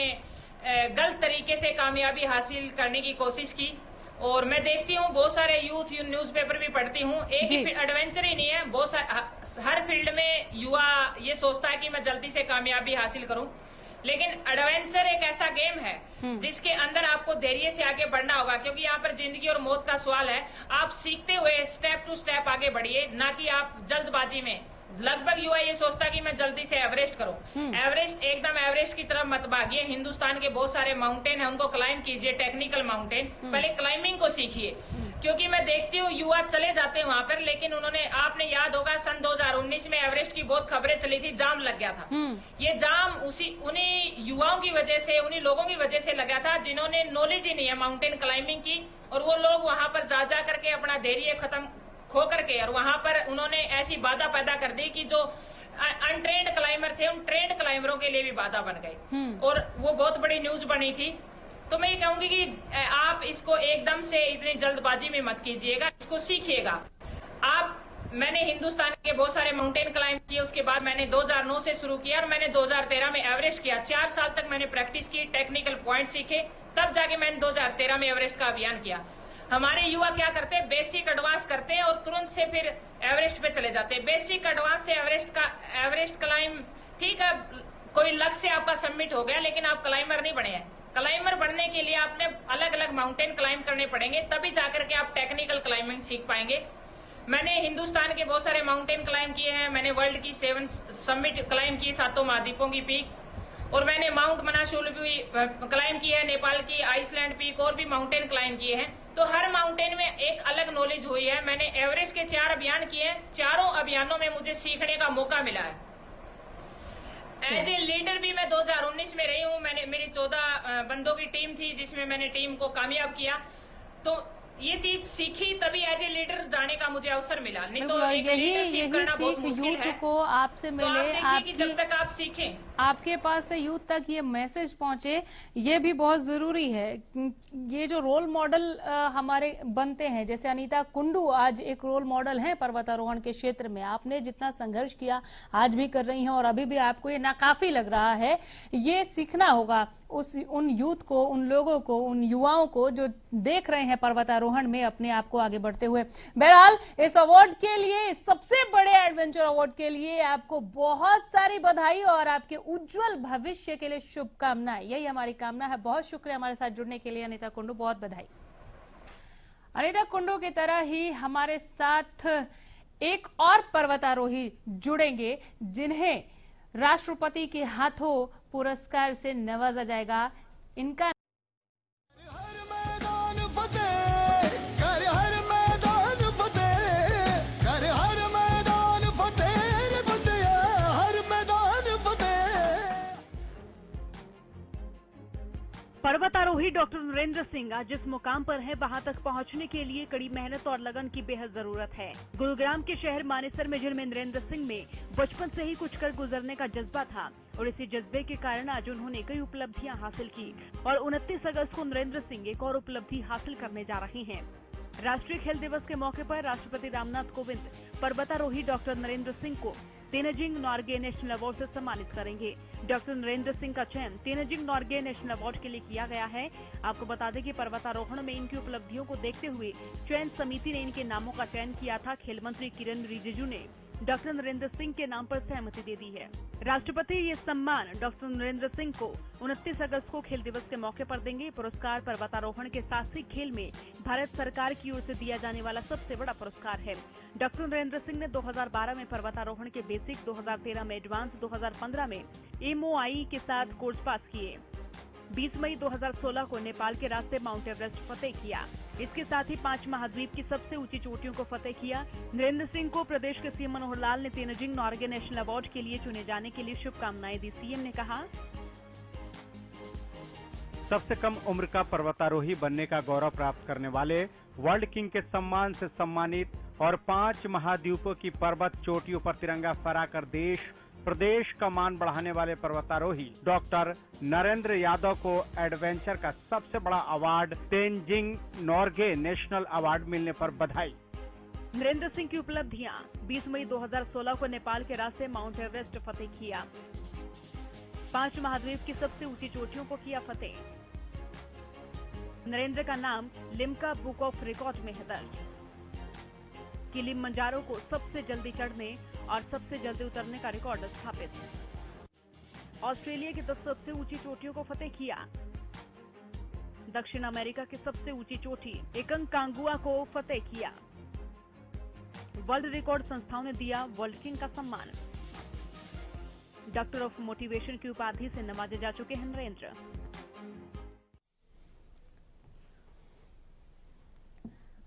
गलत तरीके से कामयाबी हासिल करने की कोशिश की। और मैं देखती हूँ बहुत सारे यूथ न्यूज़पेपर भी पढ़ती हूँ, एक ही एडवेंचर ही नहीं है, बहुत हर फील्ड में युवा ये सोचता है कि मैं जल्दी से कामयाबी हासिल करूं। लेकिन एडवेंचर एक ऐसा गेम है जिसके अंदर आपको धैर्य से आगे बढ़ना होगा, क्योंकि यहाँ पर जिंदगी और मौत का सवाल है। आप सीखते हुए स्टेप टू स्टेप आगे बढ़िए, ना कि आप जल्दबाजी में। लगभग युवा ये सोचता कि मैं जल्दी से एवरेस्ट करूं। एवरेस्ट एकदम एवरेस्ट की तरफ मत भागिए। हिंदुस्तान के बहुत सारे माउंटेन है, उनको क्लाइंब कीजिए, टेक्निकल माउंटेन। पहले क्लाइंबिंग को सीखिए, क्योंकि मैं देखती हूँ युवा चले जाते हैं वहां पर, लेकिन आपने याद होगा सन 2019 में एवरेस्ट की बहुत खबरें चली थी, जाम लग गया था। ये जाम उन्हीं युवाओं की वजह से, उन्हीं लोगों की वजह से लगा था जिन्होंने नॉलेज ही नहीं है माउंटेन क्लाइंबिंग की। और वो लोग वहां पर जा करके अपना धैर्य खत्म खो करके, और वहां पर उन्होंने ऐसी बाधा पैदा कर दी कि जो अनट्रेंड क्लाइंबर थे उन ट्रेंड क्लाइंबरों के लिए भी बाधा बन गई और वो बहुत बड़ी न्यूज बनी थी। तो मैं ये कहूंगी कि आप इसको एकदम से इतनी जल्दबाजी में मत कीजिएगा, इसको सीखिएगा। मैंने हिंदुस्तान के बहुत सारे माउंटेन क्लाइंब किए, उसके बाद मैंने 2009 से शुरू किया और मैंने 2013 में एवरेस्ट किया। 4 साल तक मैंने प्रैक्टिस की, टेक्निकल पॉइंट सीखे, तब जाके मैंने 2013 में एवरेस्ट का अभियान किया। हमारे युवा क्या करते हैं, बेसिक एडवांस करते हैं और तुरंत से फिर एवरेस्ट पे चले जाते हैं। बेसिक एडवांस से एवरेस्ट क्लाइंब, ठीक है, कोई लक्ष्य आपका सबमिट हो गया, लेकिन आप क्लाइंबर नहीं बने हैं। क्लाइंबर बनने के लिए आपने अलग अलग माउंटेन क्लाइंब करने पड़ेंगे, तभी जाकर के आप टेक्निकल क्लाइंबिंग सीख पाएंगे। मैंने हिंदुस्तान के बहुत सारे माउंटेन क्लाइंब किए हैं, मैंने वर्ल्ड की 7 समिट क्लाइंब की, 7 महाद्वीपों की पीक, और मैंने माउंट मनासुल भी क्लाइंब की है, नेपाल की आइसलैंड पीक, और भी माउंटेन क्लाइंब किए हैं। तो हर माउंटेन में एक अलग नॉलेज हुई है। मैंने एवरेस्ट के 4 अभियान किए हैं, चारों अभियानों में मुझे सीखने का मौका मिला है। एज ए लीडर भी मैं 2019 में रही हूँ। मेरी 14 बंदों की टीम थी जिसमें मैंने टीम को कामयाब किया। तो ये चीज सीखी, तभी एज ए लीडर जाने का मुझे अवसर मिला। नहीं तो यही करना बहुत मुश्किल यूथ है। को आपसे मिले, कि जब तक आप सीखें, आपके पास से यूथ तक ये मैसेज पहुंचे, ये भी बहुत जरूरी है। ये जो रोल मॉडल हमारे बनते हैं, जैसे अनीता कुंडू आज एक रोल मॉडल है पर्वतारोहण के क्षेत्र में। आपने जितना संघर्ष किया, आज भी कर रही हैं और अभी भी आपको ये नाकाफी लग रहा है, ये सीखना होगा। उन यूथ को, उन लोगों को, उन युवाओं को जो देख रहे हैं पर्वतारोहण में अपने आप को आगे बढ़ते हुए। बहरहाल इस अवार्ड के लिए, सबसे बड़े एडवेंचर अवार्ड के लिए आपको बहुत सारी बधाई और आपके उज्जवल भविष्य के लिए शुभकामनाएं। यही हमारी कामना है। बहुत शुक्रिया हमारे साथ जुड़ने के लिए अनीता कुंडू, बहुत बधाई। अनीता कुंडू की तरह ही हमारे साथ एक और पर्वतारोही जुड़ेंगे जिन्हें राष्ट्रपति के हाथों पुरस्कार से नवाजा जाएगा। इनका पर्वतारोही डॉक्टर नरेंद्र सिंह आज जिस मुकाम पर है वहां तक पहुंचने के लिए कड़ी मेहनत और लगन की बेहद जरूरत है। गुरुग्राम के शहर मानेसर में जन्मे नरेंद्र सिंह में बचपन से ही कुछ कर गुजरने का जज्बा था और इसी जज्बे के कारण आज उन्होंने कई उपलब्धियां हासिल की और 29 अगस्त को नरेंद्र सिंह एक और उपलब्धि हासिल करने जा रहे हैं। राष्ट्रीय खेल दिवस के मौके पर राष्ट्रपति रामनाथ कोविंद पर्वतारोही डॉक्टर नरेंद्र सिंह को तेनजिंग नोर्गे नेशनल अवार्ड से सम्मानित करेंगे। डॉक्टर नरेंद्र सिंह का चयन तेनजिंग नोर्गे नेशनल अवार्ड के लिए किया गया है। आपको बता दें कि पर्वतारोहण में इनकी उपलब्धियों को देखते हुए चयन समिति ने इनके नामों का चयन किया था। खेल मंत्री किरण रिजिजू ने डॉक्टर नरेंद्र सिंह के नाम पर सहमति दे दी है। राष्ट्रपति ये सम्मान डॉक्टर नरेंद्र सिंह को 29 अगस्त को खेल दिवस के मौके पर देंगे। पुरस्कार पर्वतारोहण के साहसिक खेल में भारत सरकार की ओर से दिया जाने वाला सबसे बड़ा पुरस्कार है। डॉक्टर नरेंद्र सिंह ने 2012 में पर्वतारोहण के बेसिक, 2013 में एडवांस, 2015 में MOI के साथ कोर्स पास किए। 20 मई 2016 को नेपाल के रास्ते माउंट एवरेस्ट फतेह किया। इसके साथ ही 5 महाद्वीप की सबसे ऊंची चोटियों को फतेह किया। नरेंद्र सिंह को प्रदेश के सीएम मनोहर लाल ने तेनजिंग नोर्गे नेशनल अवार्ड के लिए चुने जाने के लिए शुभकामनाएं दी। सीएम ने कहा, सबसे कम उम्र का पर्वतारोही बनने का गौरव प्राप्त करने वाले, वर्ल्ड किंग के सम्मान से सम्मानित और 5 महाद्वीपों की पर्वत चोटियों पर तिरंगा फहराकर देश प्रदेश का मान बढ़ाने वाले पर्वतारोही डॉक्टर नरेंद्र यादव को एडवेंचर का सबसे बड़ा award Tenzing Norgay national award मिलने पर बधाई। नरेंद्र सिंह की उपलब्धियां: 20 मई 2016 को नेपाल के रास्ते माउंट एवरेस्ट फतेह किया। 5 महाद्वीप की सबसे ऊंची चोटियों को किया फतेह। नरेंद्र का नाम लिम्का बुक ऑफ रिकॉर्ड में है दर्ज। किलिमंजारो को सबसे जल्दी चढ़ने और सबसे जल्दी उतरने का रिकॉर्ड स्थापित। ऑस्ट्रेलिया की 10 सबसे ऊंची चोटियों को फतेह किया। दक्षिण अमेरिका की सबसे ऊंची चोटी एकंकांगुआ को फतेह किया। वर्ल्ड रिकॉर्ड संस्थाओं ने दिया वर्ल्ड किंग का सम्मान। डॉक्टर ऑफ मोटिवेशन की उपाधि से नवाजे जा चुके हैं नरेंद्र।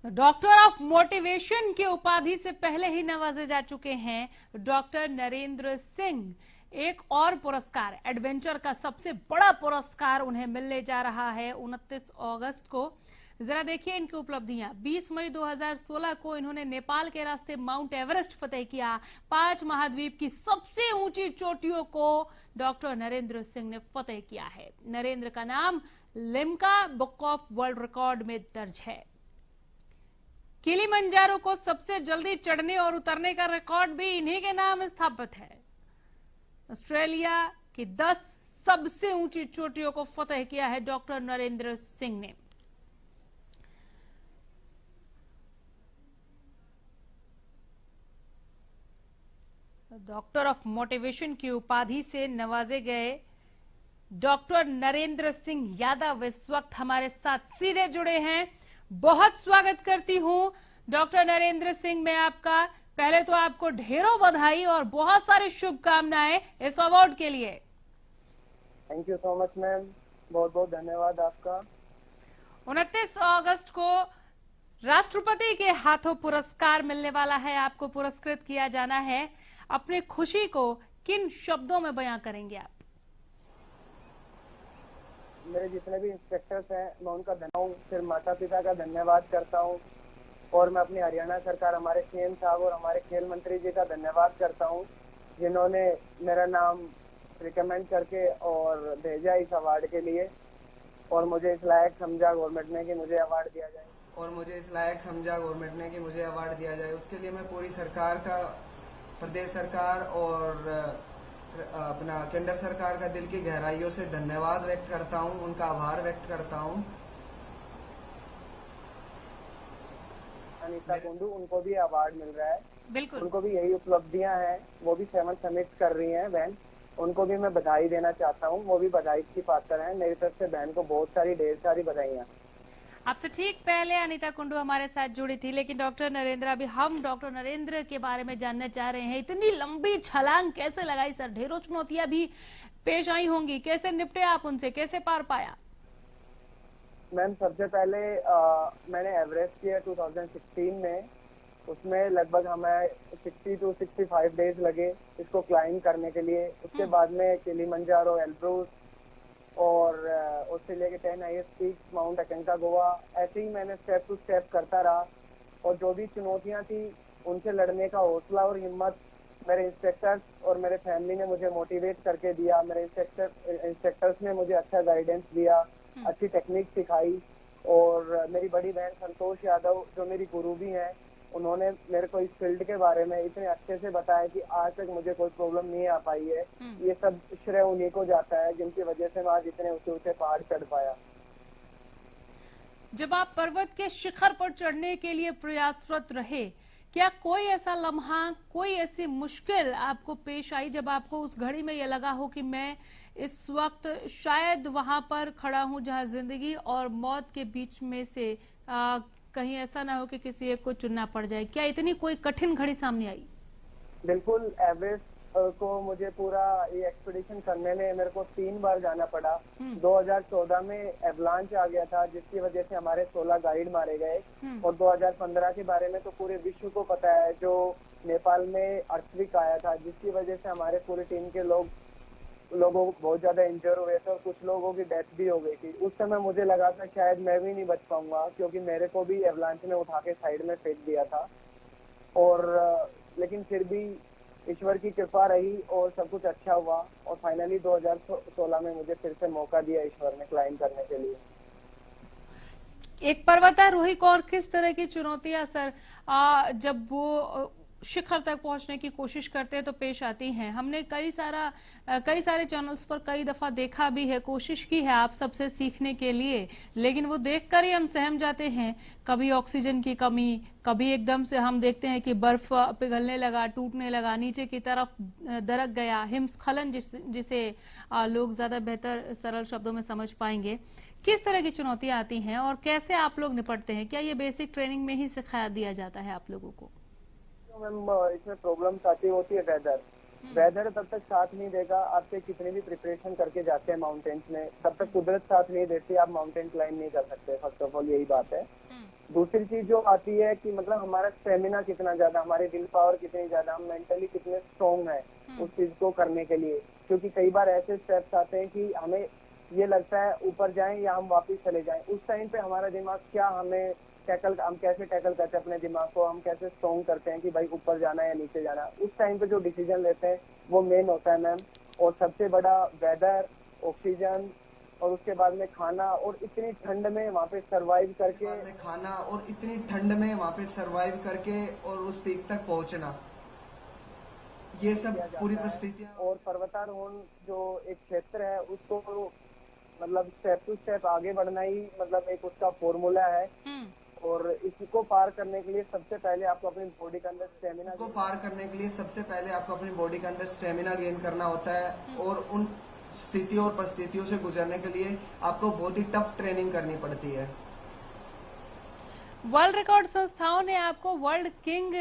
डॉक्टर ऑफ मोटिवेशन की उपाधि से पहले ही नवाजे जा चुके हैं डॉक्टर नरेंद्र सिंह। एक और पुरस्कार, एडवेंचर का सबसे बड़ा पुरस्कार उन्हें मिलने जा रहा है 29 अगस्त को। जरा देखिए इनकी उपलब्धियां। 20 मई 2016 को इन्होंने नेपाल के रास्ते माउंट एवरेस्ट फतेह किया। 5 महाद्वीप की सबसे ऊंची चोटियों को डॉक्टर नरेंद्र सिंह ने फतेह किया है। नरेंद्र का नाम Limca book of world record में दर्ज है। किलिमंजारो को सबसे जल्दी चढ़ने और उतरने का रिकॉर्ड भी इन्हीं के नाम स्थापित है। ऑस्ट्रेलिया की 10 सबसे ऊंची चोटियों को फतेह किया है डॉक्टर नरेंद्र सिंह ने। डॉक्टर ऑफ मोटिवेशन की उपाधि से नवाजे गए डॉक्टर नरेंद्र सिंह यादव इस वक्त हमारे साथ सीधे जुड़े हैं। बहुत स्वागत करती हूं डॉक्टर नरेंद्र सिंह मैं आपका। पहले तो आपको ढेरों बधाई और बहुत सारी शुभकामनाएं इस अवार्ड के लिए। Thank you so much ma'am, बहुत बहुत धन्यवाद आपका। 29 अगस्त को राष्ट्रपति के हाथों पुरस्कार मिलने वाला है, आपको पुरस्कृत किया जाना है। अपनी खुशी को किन शब्दों में बयां करेंगे आप? मेरे जितने भी इंस्पेक्टर्स हैं मैं उनका धन्यवाद हूँ, फिर माता पिता का धन्यवाद करता हूँ और मैं अपनी हरियाणा सरकार, हमारे सीएम साहब और हमारे खेल मंत्री जी का धन्यवाद करता हूँ जिन्होंने मेरा नाम रिकमेंड करके और भेजा इस अवार्ड के लिए और मुझे इस लायक समझा गवर्नमेंट ने कि मुझे अवार्ड दिया जाए। उसके लिए मैं पूरी सरकार का, प्रदेश सरकार और अपना केंद्र सरकार का दिल की गहराइयों से धन्यवाद व्यक्त करता हूं, उनका आभार व्यक्त करता हूं। अनीता कुंडू, उनको भी अवार्ड मिल रहा है, बिल्कुल उनको भी यही उपलब्धियां हैं, वो भी 7 समिट कर रही हैं बहन, उनको भी मैं बधाई देना चाहता हूं, वो भी बधाई की पात्र हैं। मेरी तरफ से बहन को बहुत सारी ढेर सारी बधाइयां। आपसे ठीक पहले अनीता कुंडू हमारे साथ जुड़ी थी, लेकिन डॉक्टर नरेंद्र, अभी हम डॉक्टर नरेंद्र के बारे में जानना चाह रहे हैं। इतनी लंबी छलांग कैसे लगाई सर? ढेरों चुनौतियां भी पेश आई होंगी, कैसे निपटे आप उनसे, कैसे पार पाया? मैम, सबसे पहले मैंने एवरेस्ट किया 2016 में, उसमें लगभग हमें 60 to 65 डेज लगे इसको क्लाइंब करने के लिए। उसके बाद में किलिमंजारो, एल्ब्रूस और ऑस्ट्रेलिया के 10 हाईएस्ट पीक्स, माउंट अकोंकागुआ, ऐसे ही मैंने स्टेप टू स्टेप करता रहा। और जो भी चुनौतियां थी उनसे लड़ने का हौसला और हिम्मत मेरे इंस्ट्रक्टर्स और मेरे फैमिली ने मुझे मोटिवेट करके दिया। मेरे इंस्ट्रक्टर्स ने मुझे अच्छा गाइडेंस दिया, अच्छी टेक्निक सिखाई। और मेरी बड़ी बहन संतोष यादव, जो मेरी गुरु भी हैं, उन्होंने मेरे को इस फील्ड के बारे में इतने अच्छे से बताया कि आज तक मुझे कोई प्रॉब्लम नहीं आ पाई है। ये सब श्रेय उन्हीं को जाता है, जिनकी वजह से मैं आज इतने ऊंचे ऊंचे पहाड़ चढ़ पाया। जब आप पर्वत के शिखर पर चढ़ने के लिए प्रयासरत रहे, क्या कोई ऐसा लम्हा, कोई ऐसी मुश्किल आपको पेश आई जब आपको उस घड़ी में यह लगा हो कि मैं इस वक्त शायद वहां पर खड़ा हूं जहां जिंदगी और मौत के बीच में से कहीं ऐसा ना हो कि किसी एक को चुनना पड़ जाए? क्या इतनी कोई कठिन घड़ी सामने आई? बिल्कुल, एवरेस्ट को मुझे पूरा ये एक्सपीडिशन करने में मेरे को 3 बार जाना पड़ा। 2014 में एवलांच आ गया था, जिसकी वजह से हमारे 16 गाइड मारे गए। और 2015 के बारे में तो पूरे विश्व को पता है, जो नेपाल में अर्थक्वेक आया था, जिसकी वजह से हमारे पूरी टीम के लोगों को बहुत ज्यादा इंजर हुए थे और कुछ लोगों की डेथ भी हो गई थी। उस समय मुझे लगा था शायद मैं भी नहीं बच पाऊंगा, क्योंकि मेरे को भी एवलांच में उठा के साइड में फेंक दिया था। और लेकिन फिर भी ईश्वर की कृपा रही और सब कुछ अच्छा हुआ। और फाइनली 2016 में मुझे फिर से मौका दिया ईश्वर ने क्लाइंब करने के लिए। एक पर्वतारोही को और किस तरह की चुनौतियां सर जब वो शिखर तक पहुंचने की कोशिश करते हैं तो पेश आती हैं? हमने कई सारे चैनल्स पर कई दफा देखा भी है, कोशिश की है आप सबसे सीखने के लिए, लेकिन वो देखकर ही हम सहम जाते हैं। कभी ऑक्सीजन की कमी, कभी एकदम से हम देखते हैं कि बर्फ पिघलने लगा, टूटने लगा, नीचे की तरफ दरक गया, हिमस्खलन जिसे लोग ज्यादा बेहतर सरल शब्दों में समझ पाएंगे। किस तरह की चुनौतियां आती हैं और कैसे आप लोग निपटते हैं? क्या ये बेसिक ट्रेनिंग में ही सिखाया दिया जाता है आप लोगों को? मैम, इसमें प्रॉब्लम्स आती होती है। वेदर तब तक साथ नहीं देगा, आपसे कितनी भी प्रिपरेशन करके जाते हैं माउंटेन्स में, तब तक कुदरत साथ नहीं देती, आप माउंटेन क्लाइंब नहीं कर सकते। फर्स्ट ऑफ ऑल यही बात है। दूसरी चीज जो आती है कि मतलब हमारा स्टेमिना कितना ज्यादा, हमारी विल पावर कितनी ज्यादा, हम मेंटली कितने स्ट्रॉन्ग है उस चीज को करने के लिए। क्योंकि कई बार ऐसे स्टेप्स आते हैं कि हमें ये लगता है ऊपर जाएं या हम वापस चले जाएं। उस टाइम पे हमारा दिमाग क्या हमें हम कैसे टैकल करते हैं अपने दिमाग को, हम कैसे स्ट्रॉन्ग करते हैं कि भाई ऊपर जाना है या नीचे जाना। उस टाइम पे जो डिसीजन लेते हैं वो मेन होता है मैम। और सबसे बड़ा वेदर, ऑक्सीजन और उसके बाद में खाना, और इतनी ठंड में वहाँ पे सरवाइव करके और उस पीक तक पहुँचना, ये सब पूरी परिस्थितियाँ। और पर्वतारोहण जो एक क्षेत्र है उसको मतलब स्टेप टू स्टेप आगे बढ़ना ही मतलब एक उसका फॉर्मूला है। और इसको पार करने के लिए सबसे पहले आपको अपनी बॉडी के अंदर स्टेमिना गेन करना होता है। और उन स्थितियों और परिस्थितियों से गुजरने के लिए आपको बहुत ही टफ ट्रेनिंग करनी पड़ती है। वर्ल्ड रिकॉर्ड संस्थाओं ने आपको वर्ल्ड किंग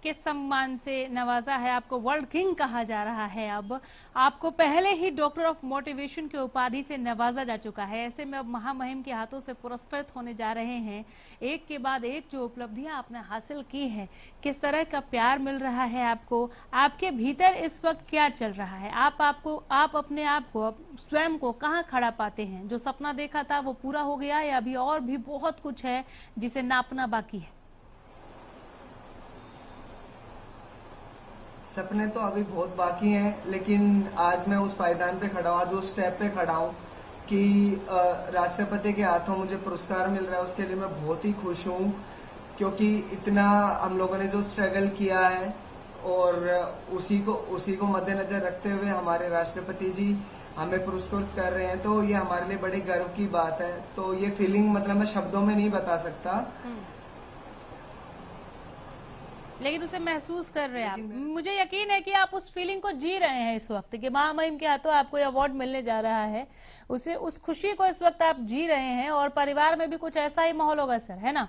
के सम्मान से नवाजा है, आपको वर्ल्ड किंग कहा जा रहा है। अब आपको पहले ही डॉक्टर ऑफ मोटिवेशन की उपाधि से नवाजा जा चुका है। ऐसे में अब महामहिम के हाथों से पुरस्कृत होने जा रहे हैं। एक के बाद एक जो उपलब्धियां आपने हासिल की है, किस तरह का प्यार मिल रहा है आपको, आपके भीतर इस वक्त क्या चल रहा है? आप अपने आप को, स्वयं को कहाँ खड़ा पाते हैं? जो सपना देखा था वो पूरा हो गया या अभी और भी बहुत कुछ है जिसे नापना बाकी है? सपने तो अभी बहुत बाकी हैं, लेकिन आज मैं उस पायदान पे खड़ा हूँ, आज उस स्टेप पे खड़ा हूँ कि राष्ट्रपति के हाथों मुझे पुरस्कार मिल रहा है। उसके लिए मैं बहुत ही खुश हूँ, क्योंकि इतना हम लोगों ने जो स्ट्रगल किया है और उसी को मद्देनजर रखते हुए हमारे राष्ट्रपति जी हमें पुरस्कृत कर रहे हैं, तो ये हमारे लिए बड़े गर्व की बात है। तो ये फीलिंग मतलब मैं शब्दों में नहीं बता सकता, लेकिन उसे महसूस कर रहे हैं आप। मुझे यकीन है कि आप उस फीलिंग को जी रहे हैं इस वक्त कि महामहिम के हाथों आपको ये अवार्ड मिलने जा रहा है, उस खुशी को इस वक्त आप जी रहे हैं। और परिवार में भी कुछ ऐसा ही माहौल होगा सर, है ना?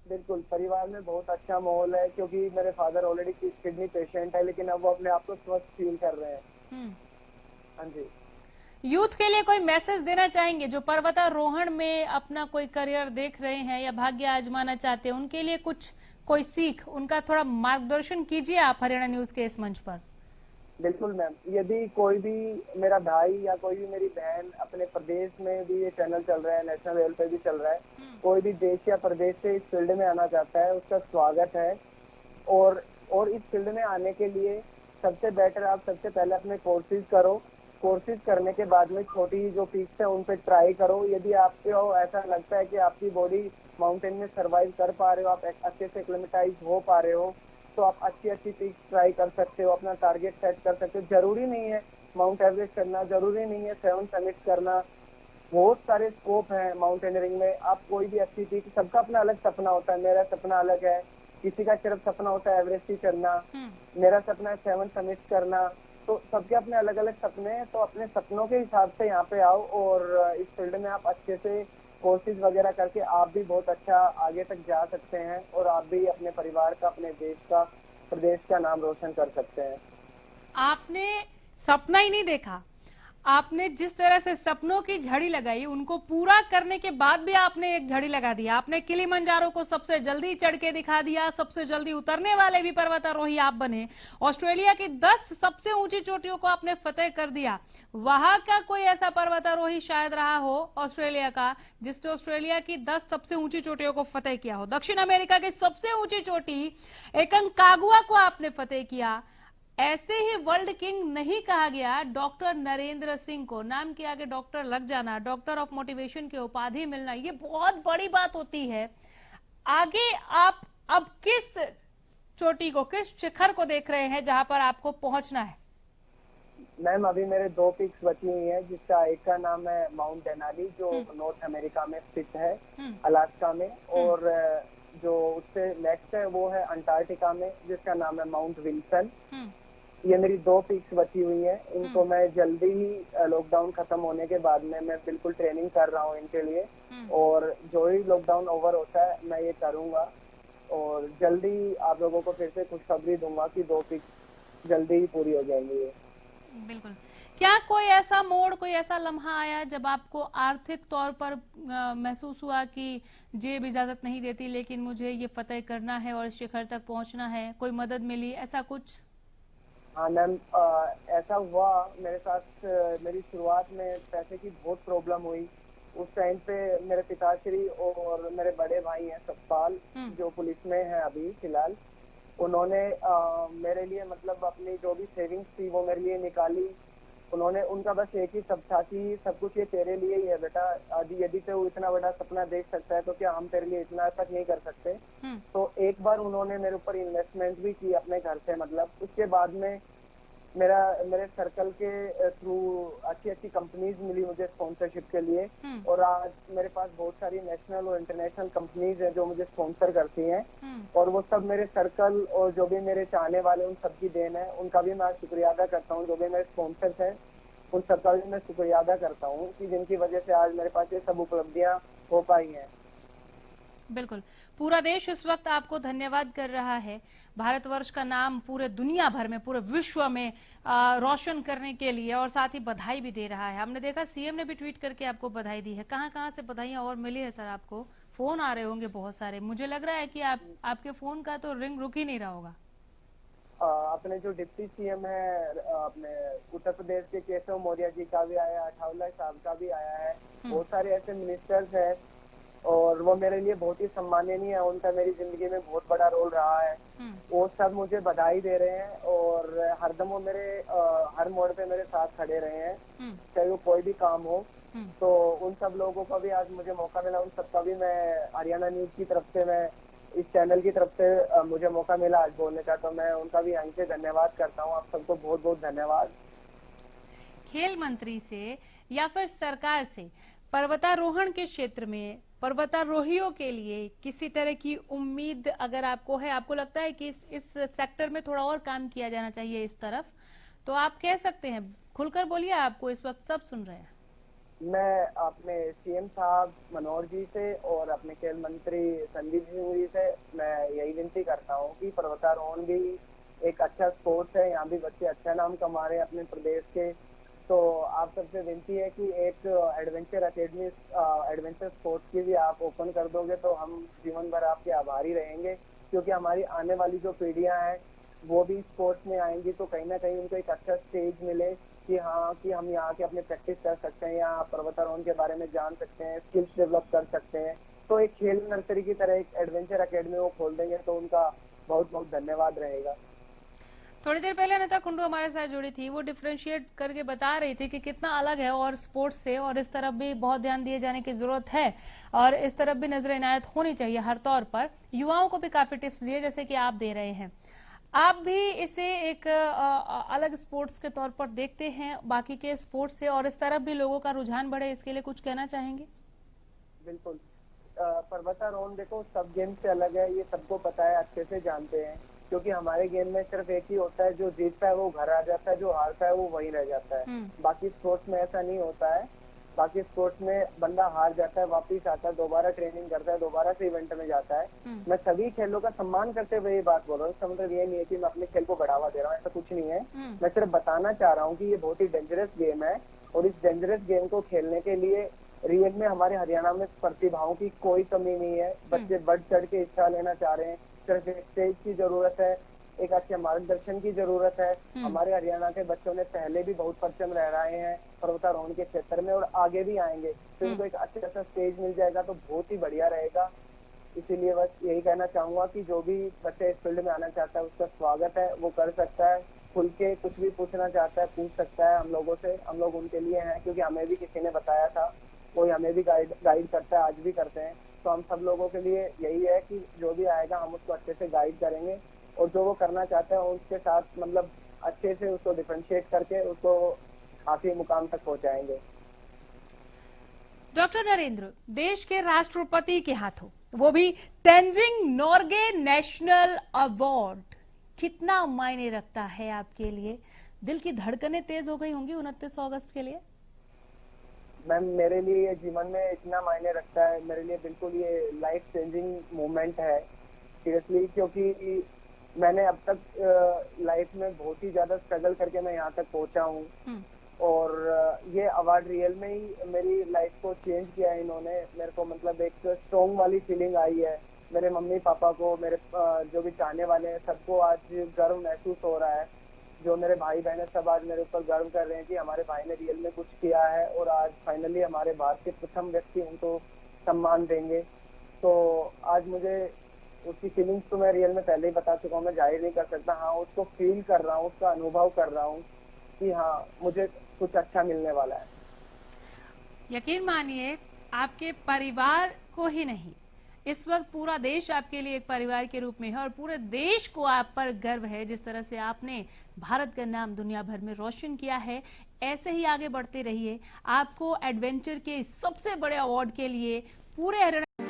बिल्कुल, परिवार में बहुत अच्छा माहौल है, क्योंकि मेरे फादर ऑलरेडी किडनी पेशेंट है, लेकिन अब वो अपने आप को स्वस्थ फील कर रहे हैं। हाँ जी। यूथ के लिए कोई मैसेज देना चाहेंगे जो पर्वतारोहण में अपना कोई करियर देख रहे हैं या भाग्य आजमाना चाहते हैं, उनके लिए कोई सीख, उनका थोड़ा मार्गदर्शन कीजिए आप हरियाणा न्यूज के इस मंच पर। बिल्कुल मैम, यदि कोई भी मेरा भाई या कोई भी मेरी बहन अपने प्रदेश में भी ये चैनल चल रहा है, नेशनल लेवल पे भी चल रहा है, कोई भी देश या प्रदेश से इस फील्ड में आना चाहता है, उसका स्वागत है। और इस फील्ड में आने के लिए सबसे बेटर आप सबसे पहले अपने कोर्सेज करो। कोर्सेज करने के बाद में छोटी जो पीक्स है उन पे ट्राई करो। यदि आपको ऐसा लगता है कि आपकी बॉडी माउंटेन में सर्वाइव कर पा रहे हो, आप अच्छे से एक्लेमेटाइज हो पा रहे हो, तो आप अच्छी पीक्स ट्राई कर सकते हो, अपना टारगेट सेट कर सकते हो। जरूरी नहीं है माउंट एवरेस्ट करना, जरूरी नहीं है 7 समिट करना, बहुत सारे स्कोप है माउंटेनियरिंग में। आप कोई भी अच्छी पीक, सबका अपना अलग सपना होता है। मेरा सपना अलग है, किसी का सिर्फ सपना होता है एवरेस्ट ही चढ़ना, मेरा सपना है 7 समिट करना। तो सबके अपने अलग अलग सपने हैं, तो अपने सपनों के हिसाब से यहाँ पे आओ और इस फील्ड में आप अच्छे से कोर्सेज वगैरह करके आप भी बहुत अच्छा आगे तक जा सकते हैं और आप भी अपने परिवार का, अपने देश का, प्रदेश का नाम रोशन कर सकते हैं। आपने सपना ही नहीं देखा, आपने जिस तरह से सपनों की झड़ी लगाई, उनको पूरा करने के बाद भी आपने एक झड़ी लगा दिया। आपने किलिमंजारो को सबसे जल्दी चढ़ के दिखा दिया, सबसे जल्दी उतरने वाले भी पर्वतारोही आप बने। ऑस्ट्रेलिया की 10 सबसे ऊंची चोटियों को आपने फतेह कर दिया। वहां का कोई ऐसा पर्वतारोही शायद रहा हो ऑस्ट्रेलिया का जिसने ऑस्ट्रेलिया की 10 सबसे ऊंची चोटियों को फतेह किया हो। दक्षिण अमेरिका की सबसे ऊंची चोटी एकोनकागुआ को आपने फतेह किया। ऐसे ही वर्ल्ड किंग नहीं कहा गया डॉक्टर नरेंद्र सिंह को। नाम के आगे डॉक्टर लग जाना, डॉक्टर ऑफ मोटिवेशन की उपाधि मिलना, ये बहुत बड़ी बात होती है। आगे आप अब किस चोटी को, किस शिखर को देख रहे हैं जहां पर आपको पहुंचना है? मैम अभी मेरे 2 पिक्स बची हुई हैं, जिसका एक का नाम है माउंट डेनाली जो नॉर्थ अमेरिका में स्थित है, अलास्का में, और जो उससे नेक्स्ट है वो है अंटार्कटिका में जिसका नाम है माउंट विल्सन। ये मेरी 2 पिक्स बची हुई हैं, इनको मैं जल्दी ही लॉकडाउन खत्म होने के बाद में मैं बिल्कुल ट्रेनिंग कर रहा हूँ इनके लिए, और जो ही लॉकडाउन ओवर होता है मैं ये करूंगा और जल्दी आप लोगों को फिर से खुशखबरी दूंगा कि 2 पिक्स जल्दी ही पूरी हो जाएंगी। बिल्कुल। क्या कोई ऐसा मोड़, कोई ऐसा लम्हा आया जब आपको आर्थिक तौर पर महसूस हुआ कि जेब इजाजत नहीं देती लेकिन मुझे ये फतेह करना है और शिखर तक पहुंचना है? कोई मदद मिली, ऐसा कुछ? हाँ मैम, ऐसा हुआ मेरे साथ। मेरी शुरुआत में पैसे की बहुत प्रॉब्लम हुई। उस टाइम पे मेरे पिताश्री और मेरे बड़े भाई हैं सतपाल, जो पुलिस में हैं अभी फिलहाल, उन्होंने मेरे लिए मतलब अपनी जो भी सेविंग्स थी वो मेरे लिए निकाली। उन्होंने, उनका बस एक ही सब था कि सब कुछ ये तेरे लिए ही है बेटा, यदि तो इतना बड़ा सपना देख सकता है तो क्या हम तेरे लिए इतना तक नहीं कर सकते। तो एक बार उन्होंने मेरे ऊपर इन्वेस्टमेंट भी की अपने घर से, मतलब उसके बाद में मेरे सर्कल के थ्रू अच्छी कंपनीज मिली मुझे स्पॉन्सरशिप के लिए, और आज मेरे पास बहुत सारी नेशनल और इंटरनेशनल कंपनीज हैं जो मुझे स्पॉन्सर करती हैं, और वो सब मेरे सर्कल और जो भी मेरे चाहने वाले उन सबकी देन है। उनका भी मैं शुक्रिया अदा करता हूँ, जो भी मेरे स्पॉन्सर्स हैं उन सबका भी मैं शुक्रिया अदा करता हूँ कि जिनकी वजह से आज मेरे पास ये सब उपलब्धियां हो पाई हैं। बिल्कुल, पूरा देश इस वक्त आपको धन्यवाद कर रहा है। भारतवर्ष का नाम पूरे दुनिया भर में, पूरे विश्व में रोशन करने के लिए, और साथ ही बधाई भी दे रहा है। हमने देखा सीएम ने भी ट्वीट करके आपको बधाई दी है। कहां से बधाइयां और मिली है सर आपको? फोन आ रहे होंगे बहुत सारे, मुझे लग रहा है कि आपके फोन का तो रिंग रुक ही नहीं रहा होगा। अपने जो डिप्टी सीएम है अपने उत्तर प्रदेश के केशव मौर्य जी का भी आया, अठावला साहब का भी आया है, बहुत सारे ऐसे मिनिस्टर्स हैं और वो मेरे लिए बहुत ही सम्माननीय है। उनका मेरी जिंदगी में बहुत बड़ा रोल रहा है। वो सब मुझे बधाई दे रहे हैं और हरदम वो मेरे हर मोड़ पे मेरे साथ खड़े रहे हैं, चाहे वो कोई भी काम हो। तो उन सब लोगों का भी आज मुझे मौका मिला, उन सबका भी मैं हरियाणा न्यूज की तरफ से मैं इस चैनल की तरफ से मुझे मौका मिला आज बोलने का, तो मैं उनका भी यहाँ से धन्यवाद करता हूँ। आप सबको बहुत बहुत धन्यवाद। खेल मंत्री से या फिर सरकार से पर्वतारोहण के क्षेत्र में पर्वतारोहियों के लिए किसी तरह की उम्मीद अगर आपको है, आपको लगता है कि इस सेक्टर में थोड़ा और काम किया जाना चाहिए इस तरफ, तो आप कह सकते हैं, खुलकर बोलिए, आपको इस वक्त सब सुन रहे हैं। मैं अपने सीएम साहब मनोहर जी से और अपने खेल मंत्री संदीप सिंह जी से मैं यही विनती करता हूँ कि पर्वतारोहण भी एक अच्छा स्पोर्ट्स है, यहाँ भी बच्चे अच्छा नाम कमा रहे हैं अपने प्रदेश के। तो आप सबसे विनती है कि एक एडवेंचर अकेडमी एडवेंचर स्पोर्ट्स की भी आप ओपन कर दोगे तो हम जीवन भर आपके आभारी रहेंगे, क्योंकि हमारी आने वाली जो पीढ़ियां हैं वो भी स्पोर्ट्स में आएंगी, तो कहीं ना कहीं उनको एक अच्छा स्टेज मिले कि हाँ कि हम यहाँ के अपने प्रैक्टिस कर सकते हैं, यहाँ पर्वतारोहण के बारे में जान सकते हैं, स्किल्स डेवलप कर सकते हैं। तो एक खेल नर्सरी की तरह एक एडवेंचर अकेडमी वो खोल देंगे तो उनका बहुत बहुत धन्यवाद रहेगा। थोड़ी देर पहले अनिता कुंडू हमारे साथ जुड़ी थी, वो डिफरेंशिएट करके बता रही थी कि कितना अलग है और स्पोर्ट्स से, और इस तरफ भी बहुत ध्यान दिए जाने की जरूरत है और इस तरफ भी नजर इनायत होनी चाहिए हर तौर पर। युवाओं को भी काफी टिप्स दिए जैसे कि आप दे रहे हैं। आप भी इसे एक अलग स्पोर्ट्स के तौर पर देखते हैं बाकी के स्पोर्ट्स से, और इस तरफ भी लोगों का रुझान बढ़े, इसके लिए कुछ कहना चाहेंगे? बिल्कुल, पर्वतारोहण देखो सब गेम से अलग है, ये सबको पता है, अच्छे से जानते हैं, क्योंकि हमारे गेम में सिर्फ एक ही होता है, जो जीतता है वो घर आ जाता है, जो हारता है वो वहीं रह जाता है। बाकी स्पोर्ट्स में ऐसा नहीं होता है। बाकी स्पोर्ट्स में बंदा हार जाता है, वापिस आता है, दोबारा ट्रेनिंग करता है, दोबारा से इवेंट में जाता है। मैं सभी खेलों का सम्मान करते हुए ये बात बोल रहा हूँ, इसका मतलब ये नहीं है कि मैं अपने खेल को बढ़ावा दे रहा हूँ, ऐसा कुछ नहीं है। मैं सिर्फ बताना चाह रहा हूँ कि ये बहुत ही डेंजरस गेम है, और इस डेंजरस गेम को खेलने के लिए रियल में हमारे हरियाणा में प्रतिभाओं की कोई कमी नहीं है। बच्चे बढ़ चढ़ के हिस्सा लेना चाह रहे हैं, सिर्फ एक स्टेज की जरूरत है, एक अच्छे मार्गदर्शन की जरूरत है। हमारे हरियाणा के बच्चों ने पहले भी बहुत परचम लहराए हैं पर्वतारोहण के क्षेत्र में और आगे भी आएंगे, तो इनको एक अच्छा स्टेज मिल जाएगा तो बहुत ही बढ़िया रहेगा। इसीलिए बस यही कहना चाहूंगा कि जो भी बच्चे इस फील्ड में आना चाहता है उसका स्वागत है, वो कर सकता है, खुल के कुछ भी पूछना चाहता है पूछ सकता है हम लोगों से, हम लोग उनके लिए हैं, क्योंकि हमें भी किसी ने बताया था, कोई हमें भी गाइड करता है, आज भी करते हैं। तो हम सब लोगों के लिए यही है कि जो भी आएगा हम उसको अच्छे से गाइड करेंगे, और जो वो करना चाहते हैं उसके साथ मतलब अच्छे से उसको डिफरेंशिएट करके उसको काफी मुकाम तक पहुंचाएंगे। डॉक्टर नरेंद्र, देश के राष्ट्रपति के हाथों वो भी तेंजिंग नोर्गे नेशनल अवार्ड कितना मायने रखता है आपके लिए? दिल की धड़कनें तेज हो गई होंगी 29 अगस्त के लिए। मैम, मेरे लिए ये जीवन में इतना मायने रखता है, मेरे लिए बिल्कुल ये लाइफ चेंजिंग मोमेंट है सीरियसली, क्योंकि मैंने अब तक लाइफ में बहुत ही ज्यादा स्ट्रगल करके मैं यहाँ तक पहुंचा हूँ, और ये अवार्ड रियल में ही मेरी लाइफ को चेंज किया है इन्होंने। मेरे को मतलब एक स्ट्रॉन्ग वाली फीलिंग आई है, मेरे मम्मी पापा को, मेरे जो भी चाहने वाले हैं सबको आज गर्व महसूस हो रहा है। जो मेरे भाई बहन सब आज मेरे ऊपर गर्व कर रहे हैं कि हमारे भाई ने रियल में कुछ किया है, और आज फाइनली हमारे भारत के प्रथम व्यक्ति उनको सम्मान देंगे। तो आज मुझे उसकी फीलिंग्स तो मैं रियल में पहले ही बता चुका हूँ, मैं जाहिर नहीं कर सकता। हाँ, उसको फील कर रहा हूँ, उसका अनुभव कर रहा हूँ कि हाँ मुझे कुछ अच्छा मिलने वाला है। यकीन मानिए, आपके परिवार को ही नहीं, इस वक्त पूरा देश आपके लिए एक परिवार के रूप में है, और पूरे देश को आप पर गर्व है जिस तरह से आपने भारत का नाम दुनिया भर में रोशन किया है। ऐसे ही आगे बढ़ते रहिए। आपको एडवेंचर के सबसे बड़े अवार्ड के लिए पूरे हरियाणा